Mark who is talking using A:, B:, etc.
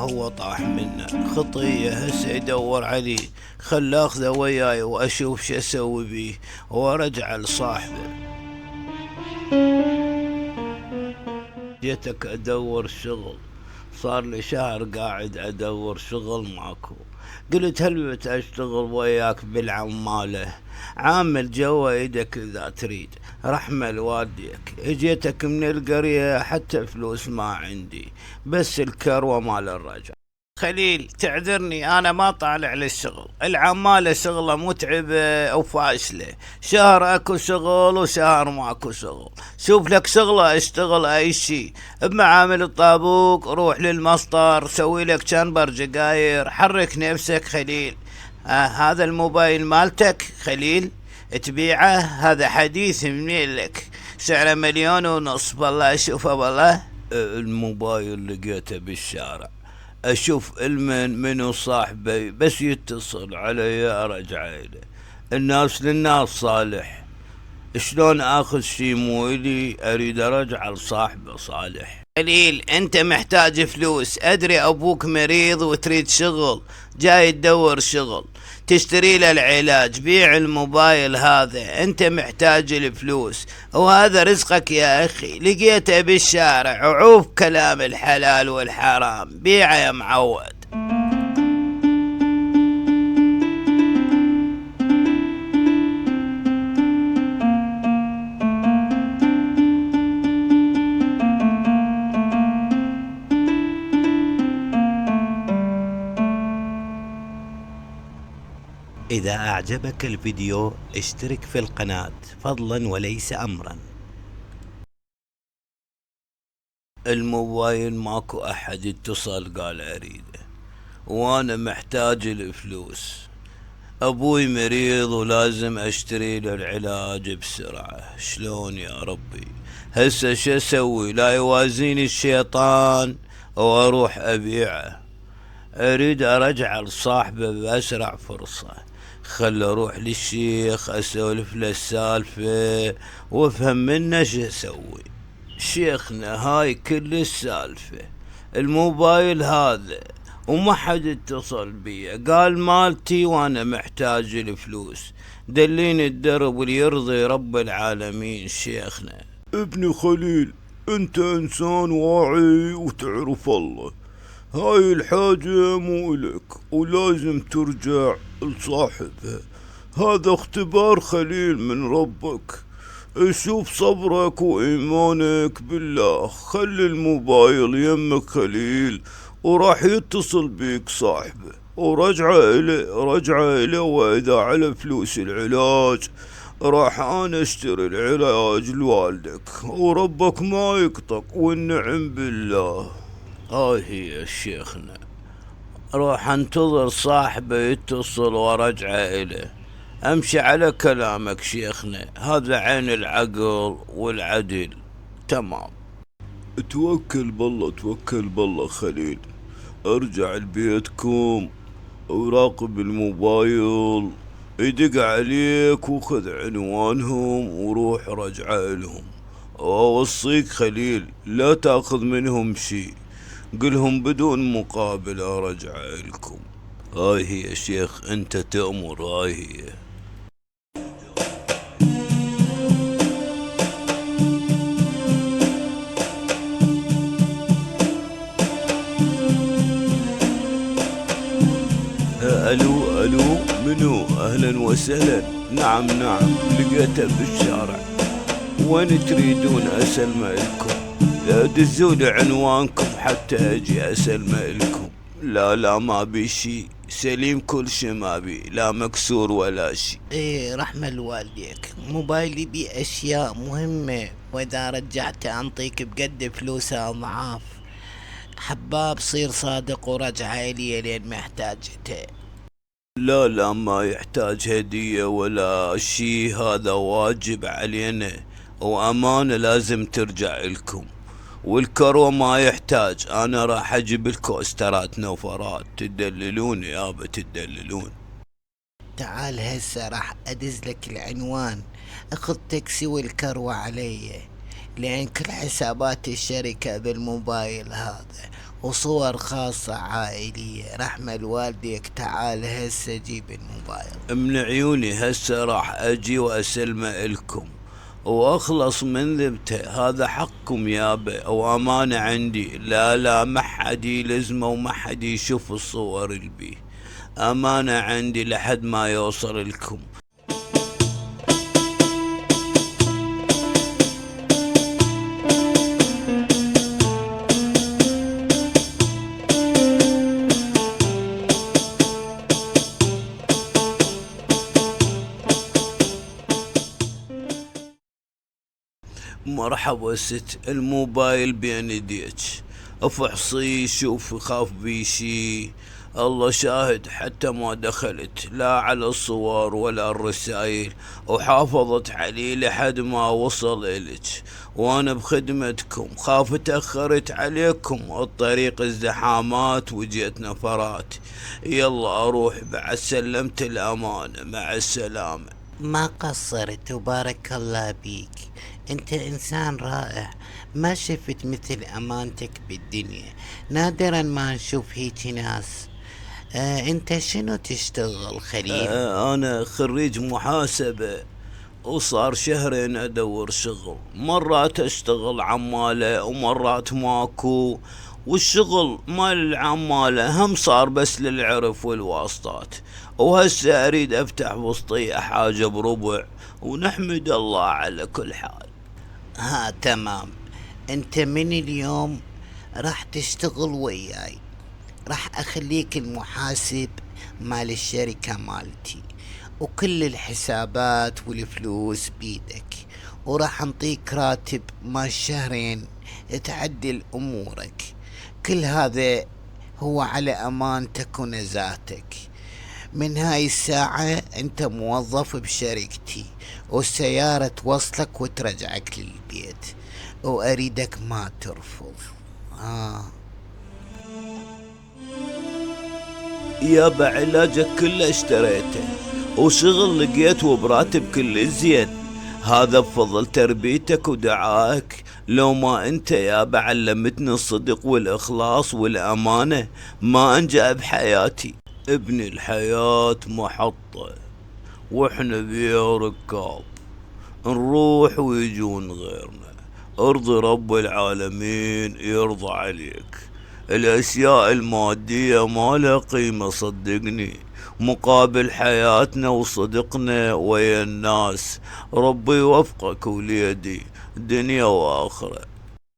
A: هو طاح منه خطية، هسه يدور عليه. خل اخذه وياي واشوف شو اسوي بيه وارجع لصاحبه. جيتك ادور شغل، صار لي شهر قاعد ادور شغل ماكو. قلت هل اشتغل وياك بالعمالة، عامل جوا ايدك اذا تريد، رحمة لوالديك. اجيتك من القرية حتى فلوس ما عندي، بس الكروة مال الرجع. خليل تعذرني، انا ما طالع للشغل، العمالة شغلة متعبة وفاشلة، شهر اكو شغل وشهر ماكو شغل. شوف لك شغلة اشتغل اي شي، بمعامل الطابوق، روح للمسطر سوي لك كان برجقاير، حرك نفسك خليل. هذا الموبايل مالتك خليل تبيعه؟ هذا حديث منين لك، سعره 1,500,000 بالله اشوفه بالله. الموبايل لقيته بالشارع، اشوف منو صاحبي، بس يتصل علي ارجع له. الناس للناس صالح، شلون اخذ شي مو الي اريد ارجع لصاحبه صالح. خليل انت محتاج فلوس، ادري ابوك مريض وتريد شغل، جاي تدور شغل تشتري له العلاج، بيع الموبايل هذا، انت محتاج الفلوس وهذا رزقك يا اخي، لقيته بالشارع وعوف كلام الحلال والحرام، بيعه يا معود.
B: إذا أعجبك الفيديو اشترك في القناة فضلا وليس أمرا.
A: الموبايل ماكو احد اتصل قال اريده، وانا محتاج الفلوس، ابوي مريض ولازم اشتري له العلاج بسرعة، شلون يا ربي هسه شو اسوي؟ لا يوازيني الشيطان واروح ابيعه، اريد ارجع لصاحبه باسرع فرصة. خل اروح للشيخ اسولف له السالفة وافهم منه شو اسوي. شيخنا هاي كل السالفة، الموبايل هذا وما حد اتصل بي، قال مالتي وانا محتاج الفلوس، دليني الدرب اللي يرضي رب العالمين. شيخنا
C: ابني خليل، انت انسان واعي وتعرف الله، هاي الحاجة مو إلك ولازم ترجع لصاحبها، هذا اختبار خليل من ربك، شوف صبرك وإيمانك بالله، خلي الموبايل يمك خليل وراح يتصل بيك صاحبه ورجعه إليه وإذا على فلوس العلاج راح أنا أشتري العلاج لوالدك وربك ما يقطق والنعم بالله.
A: هاي هي شيخنا، روح انتظر صاحبه يتصل وارجعه إليه، امشي على كلامك شيخنا، هذا عين العقل والعدل. تمام.
C: توكل بالله خليل، ارجع لبيتكم وراقب الموبايل، يدق عليك وخذ عنوانهم وروح رجع لهم، واوصيك خليل لا تاخذ منهم شي، قلهم بدون مقابل ارجع لكم.
A: هاي هي شيخ، انت تأمر، هاي هي.
C: الو منو؟ اهلا وسهلا.
A: نعم لقيته بالشارع، وين تريدون اسلم لكم؟ دزولي عنوانكم حتى اجي اسلم لكم. لا ما بي شي، سليم كل شي، ما بي لا مكسور ولا شي.
B: ايه رحمة لوالديك، موبايلي بيه اشياء مهمة، واذا رجعته انطيك بقد فلوسها اضعاف، حباب صير صادق ورجع الي لين ما احتاجته.
A: لا ما يحتاج هدية ولا شي، هذا واجب علينا وامانة لازم ترجع لكم، والكروة ما يحتاج، انا راح اجيب الكوسترات نوفرات، تدللون يابا تدللون.
B: تعال هسه راح ادز لك العنوان، اخذ تاكسي والكروة علي، لان كل حسابات الشركة بالموبايل هذا، وصور خاصة عائلية. رحمة لوالديك، تعال هسه جيب الموبايل.
A: من عيوني هسه راح اجي واسلمه الكم واخلص من ذبته. هذا حقكم يابا وامانة عندي. لا ما حد يلزمه وما حد يشوف الصور البيه. امانة عندي لحد ما يوصل لكم. مرحبا ست، الموبايل بين يديك، افحصيه شوف خاف بي شي. الله شاهد حتى ما دخلت لا على الصور ولا الرسائل، وحافظت عليه لحد ما وصل إلك. وانا بخدمتكم، خاف تأخرت عليكم الطريق ازدحامات وجيت نفرات. يلا اروح بعد، سلمت الامانة، مع السلامة.
B: ما قصرت وبارك الله بيك، انت انسان رائع. ما شفت مثل امانتك بالدنيا، نادرا ما نشوف هيك ناس. انت شنو تشتغل خليل؟
A: انا خريج محاسبة، وصار شهرين ادور شغل. مرات اشتغل عمالة ومرات ماكو، والشغل مال العمالة هم صار بس للعرف والواسطات. وهسه اريد افتح وسطية حاجة بربع، ونحمد الله على كل حال.
B: ها تمام، انت من اليوم راح تشتغل وياي. راح اخليك المحاسب مال الشركة مالتي، وكل الحسابات والفلوس بيدك، وراح انطيك راتب مال شهرين تعدل امورك. كل هذا هو على امانتك ونزاهتك. من هاي الساعة انت موظف بشركتي، والسيارة توصلك وترجعك للبيت، واريدك ما ترفض.
A: يابا علاجك كله اشتريته، وشغل لقيت وبراتب كل زين. هذا بفضل تربيتك ودعائك. لو ما انت يابا علمتني الصدق والاخلاص والامانة، ما انجأ بحياتي. ابن الحياة محطة، واحنا بيها ركاب، نروح ويجون غيرنا. ارضي رب العالمين يرضى عليك. الاشياء المادية ما لها قيمة صدقني، مقابل حياتنا وصدقنا ويا الناس. ربي يوفقك وليدي، دنيا واخرة.